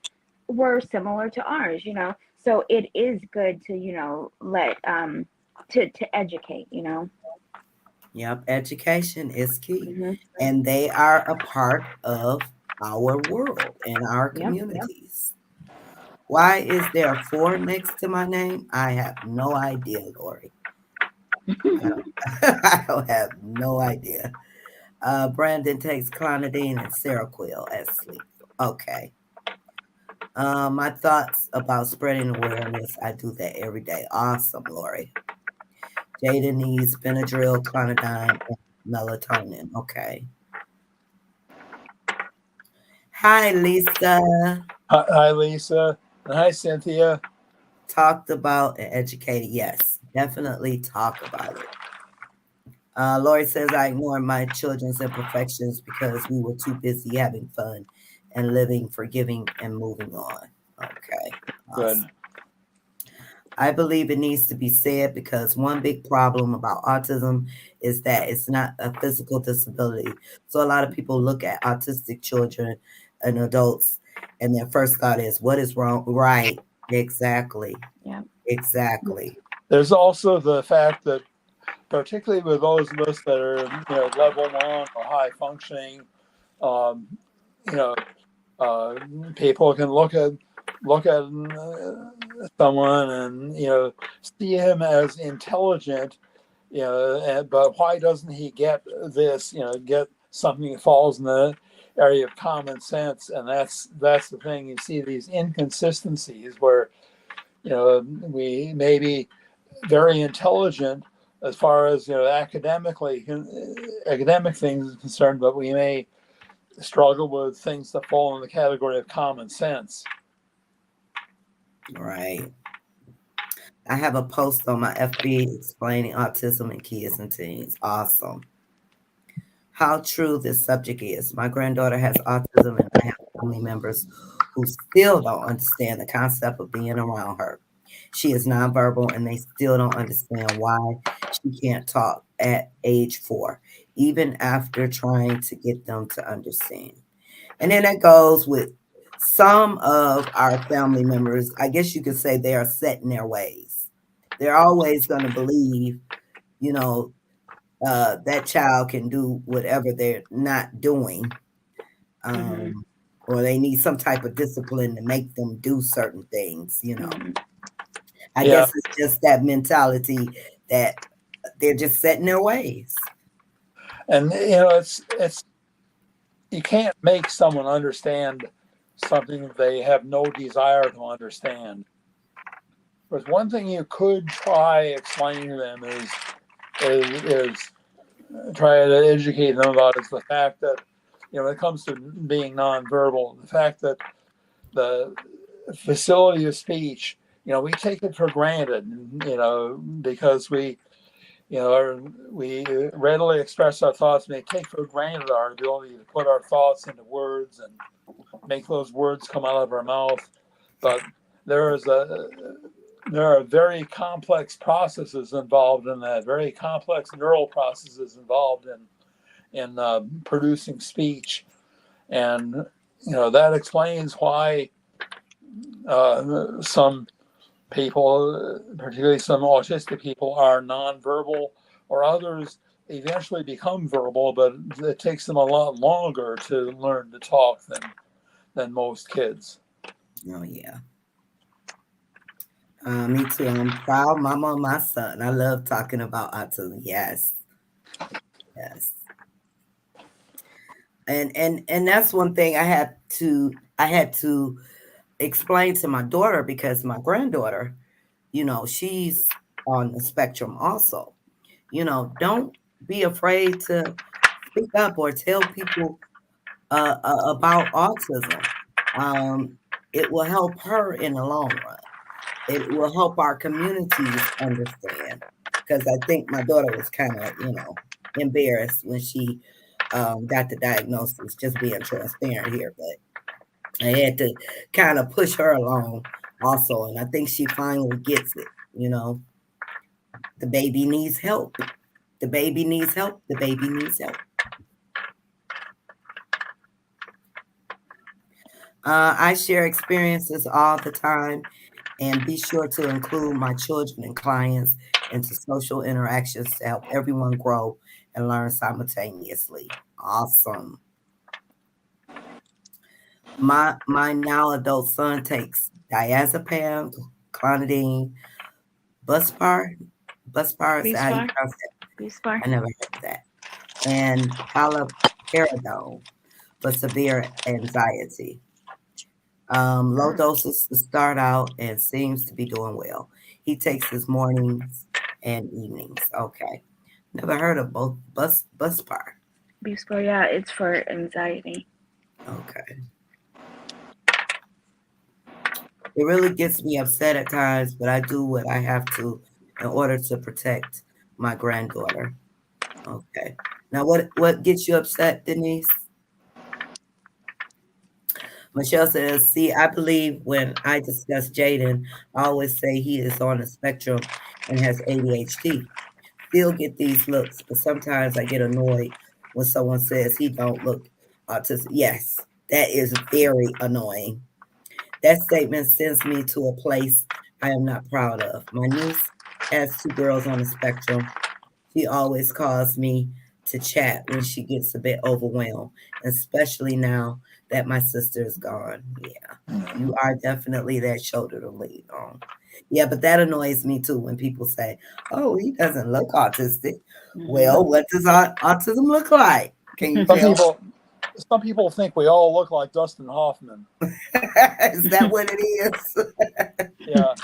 were similar to ours. So it is good to, let to educate. Yep, education is key. Hmm. And they are a part of our world and our Yep. communities. Why is there four next to my name? I have no idea, Lori. I don't, I don't have no idea. Brandon takes clonidine and Seroquel as sleep. Okay. My thoughts about spreading awareness. I do that every day. Awesome, Lori. Jada needs Benadryl, clonidine, and melatonin. Okay. Hi, Lisa. Hi, Lisa. And hi, Cynthia. Talked about and educated. Yes, definitely talk about it. Lori says, I ignored my children's imperfections because we were too busy having fun and living, forgiving, and moving on. Okay, awesome. Good. I believe it needs to be said because one big problem about autism is that it's not a physical disability. So a lot of people look at autistic children and adults, and their first thought is, what is wrong? Right, exactly, Yeah. exactly. There's also the fact that, particularly with those of us that are, level one or high functioning, um, you know, uh, people can look at someone and see him as intelligent, but why doesn't he get this? Get something that falls in the area of common sense, and that's the thing. You see these inconsistencies where we may be very intelligent as far as academic things is concerned, but we may struggle with things that fall in the category of common sense. Right. I have a post on my FB explaining autism in kids and teens. Awesome. How true this subject is. My granddaughter has autism, and I have family members who still don't understand the concept of being around her. She is nonverbal, and they still don't understand why she can't talk at age 4, even after trying to get them to understand. And then that goes with some of our family members. I guess you could say they are set in their ways. They're always going to believe, you know, that child can do whatever they're not doing, Hmm. um, or they need some type of discipline to make them do certain things. Hmm. I Yeah, guess it's just that mentality that they're just set in their ways. and it's you can't make someone understand something they have no desire to understand. But one thing you could try explaining to them is try to educate them about is the fact that when it comes to being nonverbal, the fact that the facility of speech, we take it for granted, because we readily express our thoughts. We take for granted our ability to put our thoughts into words and make those words come out of our mouth. But there is there are very complex processes involved in that, very complex neural processes involved in producing speech, and that explains why some people, particularly some autistic people, are nonverbal, or others eventually become verbal, but it takes them a lot longer to learn to talk than most kids. Oh yeah. Me too. I'm proud mama of my son. I love talking about autism. Yes. Yes. And that's one thing I had to explain to my daughter, because my granddaughter, she's on the spectrum also. Don't be afraid to speak up or tell people about autism. It will help her in the long run. It will help our communities understand. Because I think my daughter was kind of, embarrassed when she got the diagnosis, just being transparent here. But I had to kind of push her along also. And I think she finally gets it. The baby needs help. The baby needs help. The baby needs help. I share experiences all the time, and be sure to include my children and clients into social interactions to help everyone grow and learn simultaneously. Awesome. My now adult son takes diazepam, clonidine, Buspar. Buspar is how you Buspar. pronounce it. Buspar. I never heard of that. And haloperidol for severe anxiety. Low doses to start out, and seems to be doing well. He takes his mornings and evenings. Okay. Never heard of both Buspar. Buspar, yeah, it's for anxiety. Okay. It really gets me upset at times, but I do what I have to in order to protect my granddaughter. Okay. Now, what gets you upset, Denise? Michelle says, see, I believe when I discuss Jaden, I always say he is on the spectrum and has ADHD. Still get these looks, but sometimes I get annoyed when someone says he don't look autistic. Yes, that is very annoying. That statement sends me to a place I am not proud of. My niece has two girls on the spectrum. She always calls me to chat when she gets a bit overwhelmed, especially now that my sister is gone. Yeah, you are definitely that shoulder to lean on. Yeah, but that annoys me too when people say, "Oh, he doesn't look autistic." Well, what does autism look like? Can you tell? Some people think we all look like Dustin Hoffman. Is that what it is? Yeah.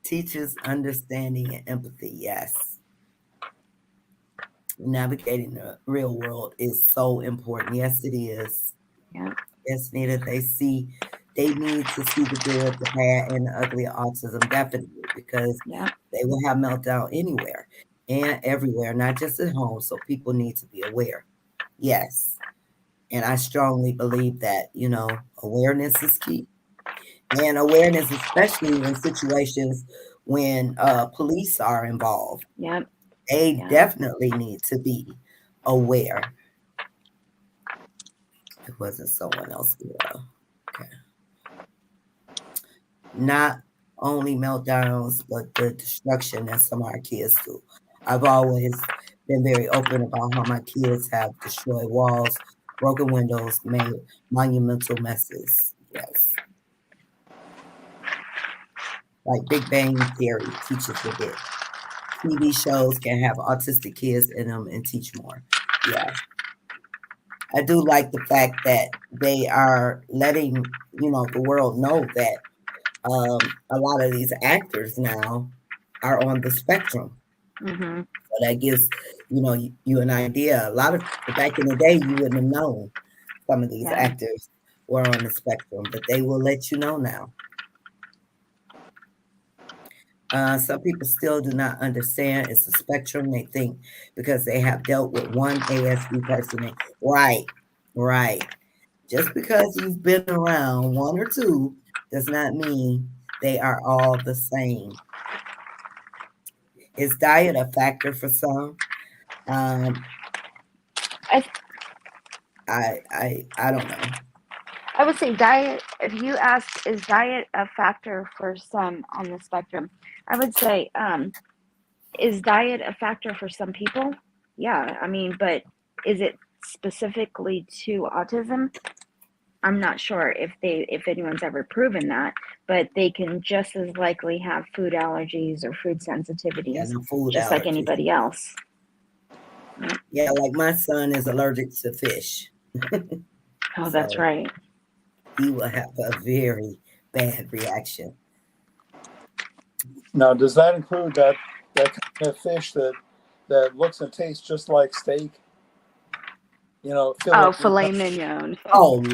Teachers understanding and empathy. Yes. Navigating the real world is so important. Yes, it is. Yeah. Yes, Nita. They need to see the good, the bad, and the ugly of autism, definitely, because they will have meltdown anywhere and everywhere, not just at home. So people need to be aware. Yes. And I strongly believe that, awareness is key. And awareness, especially in situations when police are involved. Yep. They definitely need to be aware. It wasn't someone else. Okay. Not only meltdowns, but the destruction that some of our kids do. I've always been very open about how my kids have destroyed walls, broken windows, made monumental messes. Yes. Like Big Bang Theory teaches a bit. TV shows can have autistic kids in them and teach more. Yeah. I do like the fact that they are letting, the world know that a lot of these actors now are on the spectrum. Mm-hmm. So that gives you an idea. A lot of back in the day, you wouldn't have known some of these Yeah. actors were on the spectrum, but they will let you know now. Some people still do not understand it's a spectrum. They think because they have dealt with one ASD person, right, right. Just because you've been around one or two does not mean they are all the same. Is diet a factor for some? Um, I I don't know. I would say diet. If you ask, is diet a factor for some on the spectrum? I would say, is diet a factor for some people? Yeah, I mean, but is it specifically to autism? I'm not sure if anyone's ever proven that, but they can just as likely have food allergies or food Yeah, sensitivities, no food just like allergies. anybody else. Yeah, like my son is allergic to fish, Oh, that's so right. he will have a very bad reaction. Now, does that include that kind of fish that looks and tastes just like steak? You know, Oh, filet filet mignon. mignon. Oh,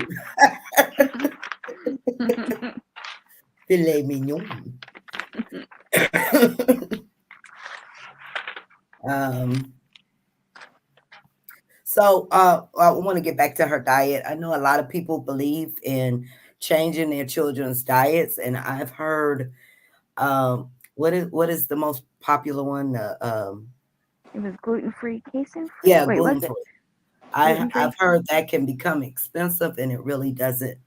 filet mignon. um, I want to get back to her diet. I know a lot of people believe in changing their children's diets, and I've heard what is the most popular one? It was gluten free, casein free. Yeah, Wait, was gluten it free. gluten I've free? heard that can become expensive, and it really doesn't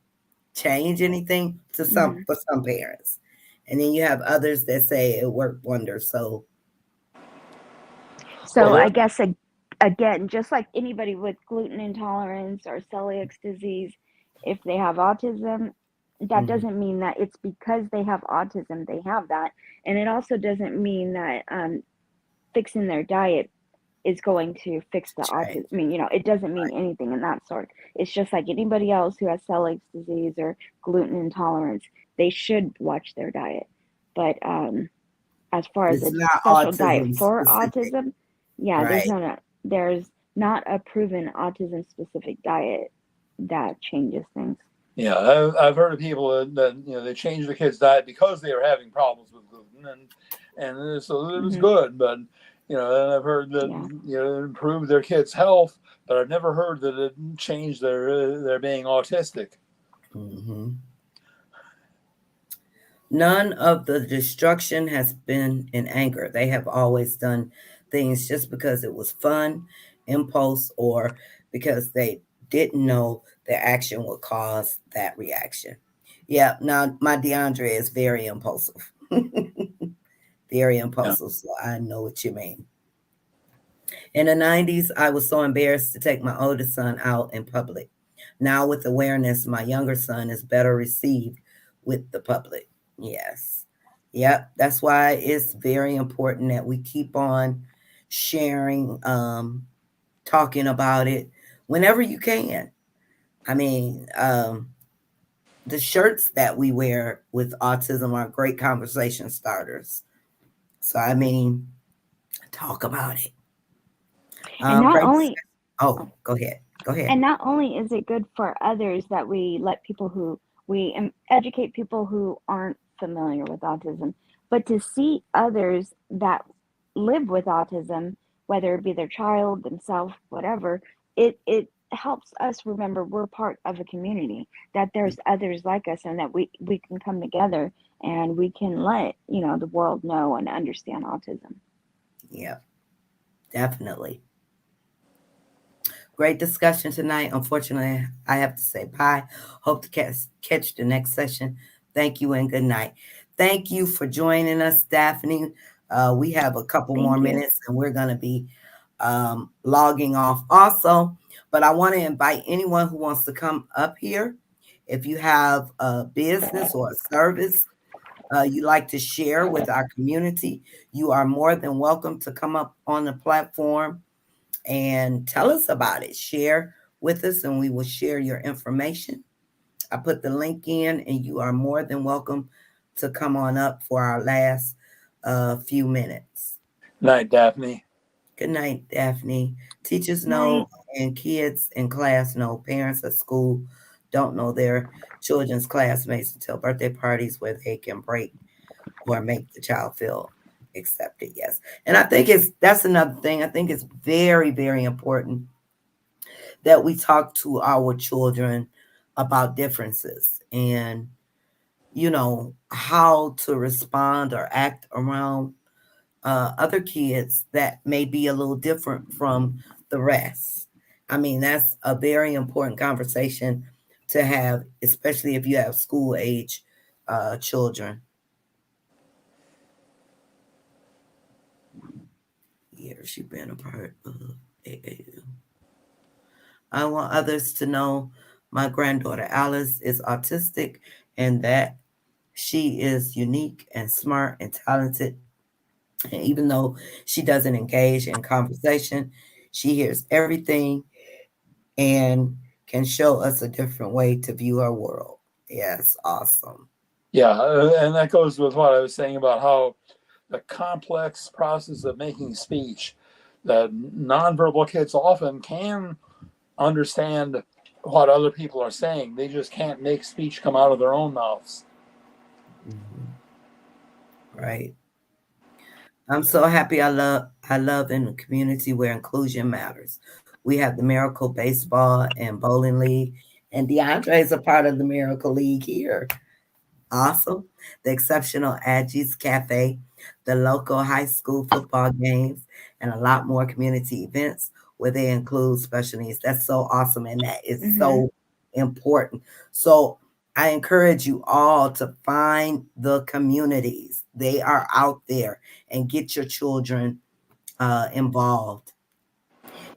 change anything to some Hmm. for some parents. And then you have others that say it worked wonders. So So Well, I guess again, just like anybody with gluten intolerance or celiac disease, if they have autism, that mhm, doesn't mean that it's because they have autism they have that, and it also doesn't mean that fixing their diet is going to fix the autism. change. I mean, it doesn't mean Right. anything in that sort. It's just like anybody else who has celiac disease or gluten intolerance, they should watch their diet. But as far as It's a not special diet autism for specific. autism, yeah, Right. there's not a proven autism specific diet that changes things. yeah, I've heard of people that they changed the kids' diet because they were having problems with gluten, and so it was Hmm. good. But and I've heard that Yeah. it improved their kids' health, but I've never heard that it changed their being autistic. Hmm. None of the destruction has been in anger. They have always done things just because it was fun, impulse, or because they didn't know their action would cause that reaction. Yeah, now my DeAndre is very impulsive. Very Yeah, impulsive, so I know what you mean. In the 90s, I was so embarrassed to take my oldest son out in public. Now, with awareness, my younger son is better received with the public. Yes. Yep. That's why it's very important that we keep on sharing, talking about it whenever you can. I mean, the shirts that we wear with autism are great conversation starters. So, I mean, talk about it. And not Great only discussion. Oh, go ahead. Go ahead. and not only is it good for others that we educate people who aren't familiar with autism, but to see others that live with autism, whether it be their child, themselves, whatever, it helps us remember we're part of a community, that there's others like us, and that we can come together and we can let the world know and understand autism. Yeah, definitely. Great discussion tonight. Unfortunately, I have to say bye. Hope to catch the next session. Thank you and good night. Thank you for joining us, Daphne. We have a couple more Thank you. minutes and we're going to be logging off also. But I want to invite anyone who wants to come up here. If you have a business or a service you'd like to share with our community, you are more than welcome to come up on the platform and tell us about it. Share with us, and we will share your information. I put the link in, and you are more than welcome to come on up for our last few minutes. Night, Daphne. Good night, Daphne. Teachers Night. know and kids in class know. Parents at school don't know their children's classmates until birthday parties where they can break or make the child feel accepted. Yes. And I think that's another thing. I think it's very, very important that we talk to our children about differences and how to respond or act around other kids that may be a little different from the rest. I mean, that's a very important conversation to have, especially if you have school age children. Years you've been a part of AAU. I want others to know my granddaughter Alice is autistic and that she is unique and smart and talented. And even though she doesn't engage in conversation, she hears everything and can show us a different way to view her world. Yes, awesome. Yeah, and that goes with what I was saying about how the complex process of making speech, that nonverbal kids often can understand what other people are saying. They just can't make speech come out of their own mouths. Mhm. Right. I'm so happy I love in a community where inclusion matters. We have the Miracle Baseball and Bowling League, and DeAndre is a part of the Miracle League here. Awesome. The Exceptional Aggies Cafe, the local high school football games, and a lot more community events where they include special needs. That's so awesome, and that is so important. So I encourage you all to find the communities. They are out there and get your children involved.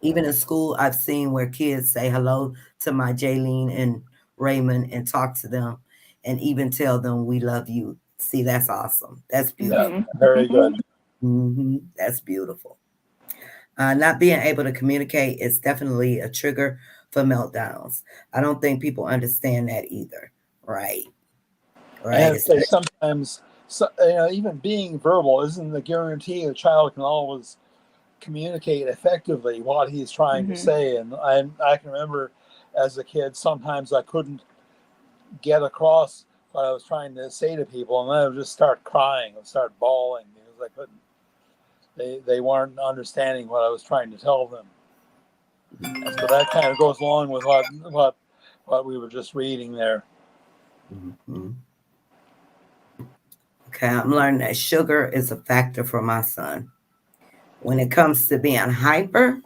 Even in school, I've seen where kids say hello to my Jaylene and Raymond and talk to them and even tell them we love you. See, that's awesome. That's Yeah, beautiful. Mm-hmm. very good. That's beautiful. Not being able to communicate is definitely a trigger for meltdowns. I don't think people understand that either. Right. Right. And say Especially, sometimes, even being verbal isn't the guarantee a child can always communicate effectively what he's trying to Mm-hmm. say. And I can remember as a kid, sometimes I couldn't get across what I was trying to say to people, and then I would just start crying and start bawling because I couldn't. They weren't understanding what I was trying to tell them. And so that kind of goes along with what we were just reading there. Mhm. Okay, I'm learning that sugar is a factor for my son. When it comes to being hyper,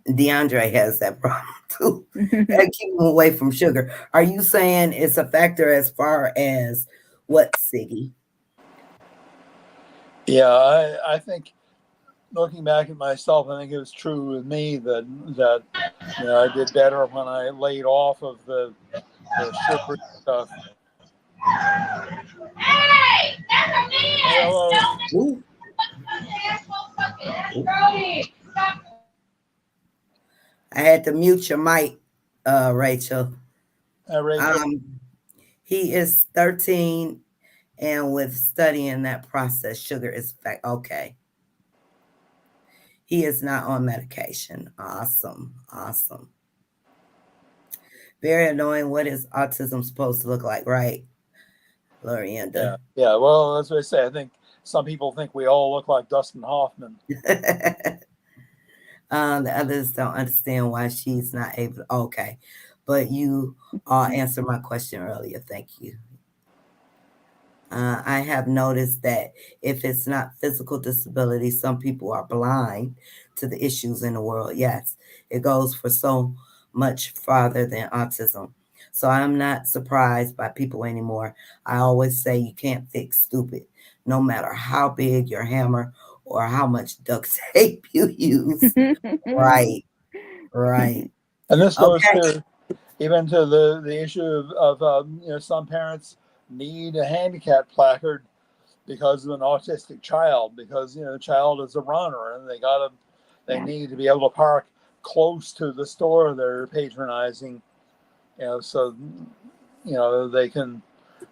DeAndre has that problem too. Mm-hmm. Gotta keep him away from sugar. Are you saying it's a factor as far as what, Siggy? Yeah, I think looking back at myself, I think it was true with me that I did better when I laid off of the sugary stuff. Hey, that's a Hey, man! hello. Ooh, ooh. I had to mute your mic, Rachel. Rachel. Um, he is 13, and with studying that process, sugar is fact. Okay, he is not on medication. Awesome, awesome. Very annoying. What is autism supposed to look like, right, Yeah, Lorienda? yeah. Well, that's what I say. I think some people think we all look like Dustin Hoffman. The others don't understand why she's not able. Okay, but you answered my question earlier. Thank you. I have noticed that if it's not physical disability, some people are blind to the issues in the world. Yes, it goes for so much farther than autism. So I'm not surprised by people anymore. I always say you can't fix stupid, no matter how big your hammer or how much duct tape you use. Right, right. And this goes Okay. to even to the issue of some parents need a handicap placard because of an autistic child, because the child is a runner and they Yeah. need to be able to park close to the store they're patronizing, so they can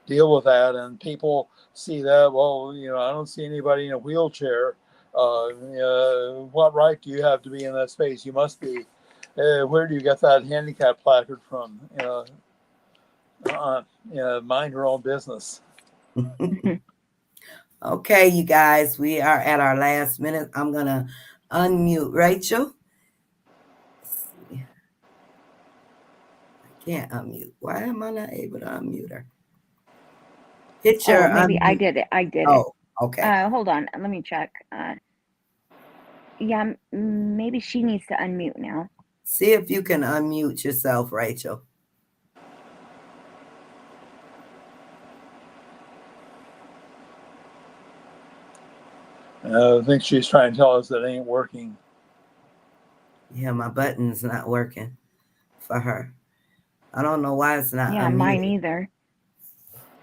deal with that. And people see that, well, I don't see anybody in a wheelchair, What right do you have to be in that space? You must be. Where do you get that handicap placard from? Mind your own business. Okay, you guys, we are at our last minute. I'm going to unmute Rachel. Let's see. I can't unmute. Why am I not able to unmute her? Hit your maybe unmute. I did it. I did Oh, okay. it. Hold on. Let me check. Yeah, maybe she needs to unmute now. See if you can unmute yourself, Rachel. I think she's trying to tell us that it ain't working. Yeah, my button's not working for her. I don't know why it's not. Yeah, unmuted. mine either.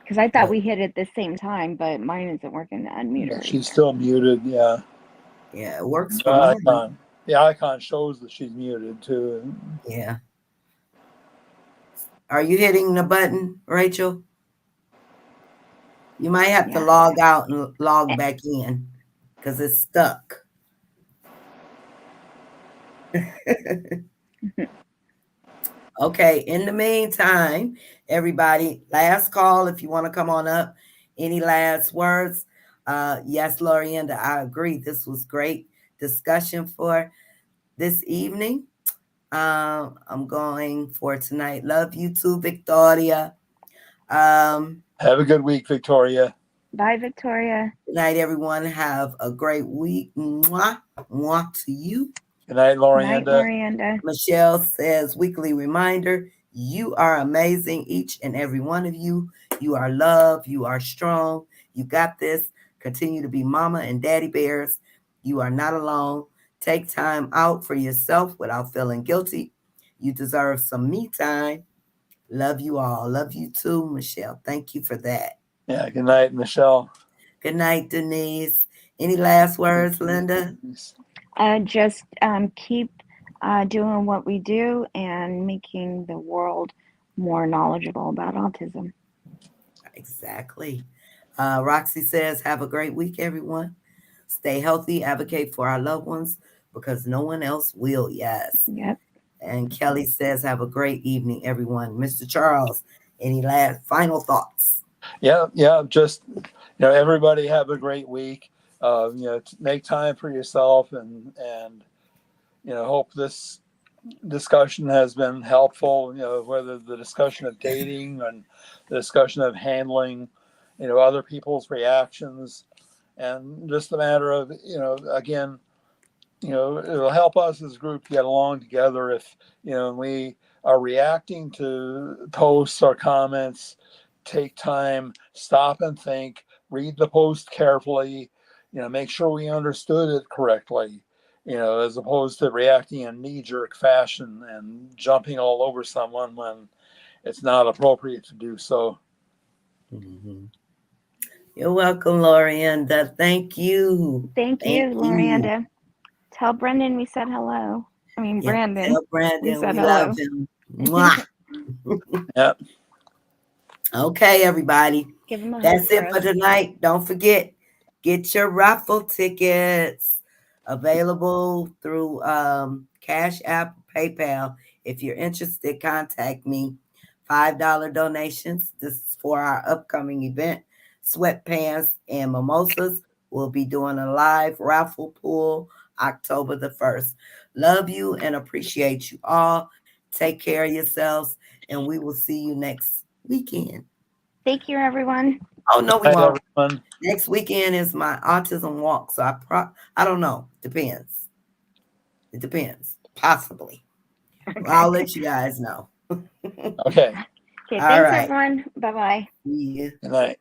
Because I thought we hit it at the same time, but mine isn't working to unmute her. She's still muted. Yeah. Yeah, it works for mine. The icon shows that she's muted too. Yeah. Are you hitting the button, Rachel? You might have to log out and log back in because it's stuck. Okay, in the meantime, everybody, last call if you want to come on up. Any last words? Yes, Lorienda, I agree. This was great discussion for this evening. I'm going for tonight. Love you too, Victoria. Have a good week, Victoria. Bye, Victoria. Good night, everyone. Have a great week. Mwah, mwah to you. Good night, Lorienda. Good night, Lorienda. Michelle says, weekly reminder, you are amazing, each and every one of you. You are loved. You are strong. You got this. Continue to be mama and daddy bears. You are not alone. Take time out for yourself without feeling guilty. You deserve some me time. Love you all. Love you too, Michelle. Thank you for that. Yeah, good night, Michelle. Good night, Denise. Any last words, Linda? Just keep doing what we do and making the world more knowledgeable about autism. Exactly. Roxy says, have a great week, everyone. Stay healthy, advocate for our loved ones because no one else will. Yes. Yep. And Kelly says, have a great evening, everyone. Mr. Charles, any last final thoughts? Yeah. Just, everybody have a great week. Make time for yourself and hope this discussion has been helpful, whether the discussion of dating and the discussion of handling, other people's reactions, and just a matter of, again, it'll help us as a group get along together if, we are reacting to posts or comments, take time, stop and think, read the post carefully, make sure we understood it correctly, as opposed to reacting in knee-jerk fashion and jumping all over someone when it's not appropriate to do so. Mm-hmm. You're welcome, Lorienda. Thank you. Thank you, Lorienda. Tell Brendan we said hello. I mean, Brandon. Tell Brandon we hello. love him. Mwah. Yep. Okay, everybody. Give him a That's hug it for tonight. Don't forget, get your raffle tickets available through Cash App, PayPal. If you're interested, contact me. $5 donations. This is for our upcoming event. Sweatpants and mimosas. We'll be doing a live raffle pool October the 1st. Love you and appreciate you all. Take care of yourselves, and we will see you next weekend. Thank you, everyone. Oh, no, we won't. Everyone. Next weekend is my autism walk, so I don't know. Depends. It depends. Possibly. Okay. Well, I'll let you guys know. Okay. Okay, thanks, everyone. Bye-bye. Yeah. Good night.